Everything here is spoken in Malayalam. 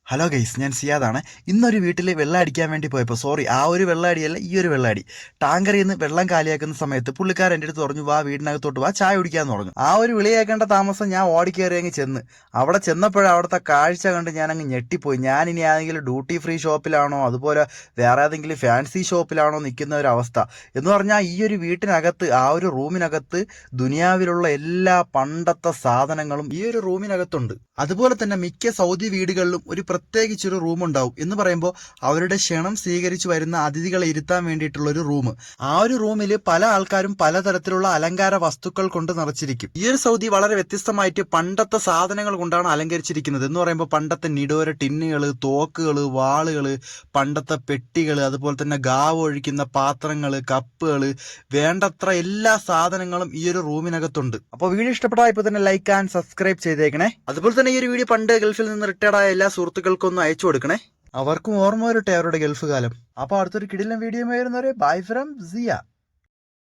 ഹലോ ഗൈസ്, ഞാൻ സിയാദാണ്. ഇന്നൊരു വീട്ടിൽ വെള്ളം അടിക്കാൻ വേണ്ടി പോയപ്പോൾ, സോറി, ആ ഒരു വെള്ളം അടിയല്ല, ഈ ഒരു വെള്ളം അടി, ടാങ്കറിൽ നിന്ന് വെള്ളം കാലിയാക്കുന്ന സമയത്ത് പുള്ളിക്കാരൻ എൻ്റെ അടുത്ത് പറഞ്ഞു, വാ വീടിനകത്തോട്ട് വാ, ചായ കുടിക്കാന്ന് പറഞ്ഞു. ആ ഒരു വിളിയാക്കേണ്ട താമസം ഞാൻ ഓടിക്കയറി അങ്ങ് ചെന്ന് അവിടെ ചെന്നപ്പോഴും അവിടുത്തെ കാഴ്ച കണ്ട് ഞാൻ അങ്ങ് ഞെട്ടിപ്പോയി. ഞാൻ ഇനി ഏതെങ്കിലും ഡ്യൂട്ടി ഫ്രീ ഷോപ്പിലാണോ അതുപോലെ വേറെ ഏതെങ്കിലും ഫാൻസി ഷോപ്പിലാണോ നിൽക്കുന്ന ഒരു അവസ്ഥ എന്ന് പറഞ്ഞാൽ, ഈ ഒരു വീട്ടിനകത്ത്, ആ ഒരു റൂമിനകത്ത് ദുനിയാവിലുള്ള എല്ലാ പണ്ടത്തെ സാധനങ്ങളും ഈ ഒരു റൂമിനകത്തുണ്ട്. അതുപോലെ തന്നെ മിക്ക സൗദി വീടുകളിലും ഒരു പ്രത്യേകിച്ചൊരു റൂം ഉണ്ടാവും. എന്ന് പറയുമ്പോൾ അവരുടെ ക്ഷണം സ്വീകരിച്ചു വരുന്ന അതിഥികളെ ഇരുത്താൻ വേണ്ടിയിട്ടുള്ള ഒരു റൂം. ആ ഒരു റൂമിൽ പല ആൾക്കാരും പലതരത്തിലുള്ള അലങ്കാര വസ്തുക്കൾ കൊണ്ട് നിറച്ചിരിക്കും. ഈ ഒരു സൗദി വളരെ വ്യത്യസ്തമായിട്ട് പണ്ടത്തെ സാധനങ്ങൾ കൊണ്ടാണ് അലങ്കരിച്ചിരിക്കുന്നത്. എന്ന് പറയുമ്പോൾ പണ്ടത്തെ നിടോര ടിന്നുകൾ, തോക്കുകൾ, വാളുകൾ, പണ്ടത്തെ പെട്ടികൾ, അതുപോലെ തന്നെ ഗാവ് ഒഴിക്കുന്ന പാത്രങ്ങൾ, കപ്പുകൾ, വേണ്ടത്ര എല്ലാ സാധനങ്ങളും ഈ ഒരു റൂമിനകത്തുണ്ട്. അപ്പോൾ വീഡിയോ ഇഷ്ടപ്പെട്ടാൽ ഇപ്പോൾ തന്നെ ലൈക്ക് ആൻഡ് സബ്സ്ക്രൈബ് ചെയ്തേക്കണേ. അതുപോലെ തന്നെ ഈ ഒരു വീഡിയോ പണ്ട് ഗൾഫിൽ നിന്ന് റിട്ടയർഡ് ആയ എല്ലാ സുഹൃത്തുക്കൾക്കൊന്നും അയച്ചു കൊടുക്കണേ. അവർക്കും ഓർമ്മ വരട്ടെ അവരുടെ ഗൾഫ് കാലം. അപ്പോൾ അടുത്തൊരു കിടിലൻ വീഡിയോ വരുന്നവരെ ബൈ ഫ്രം സിയ.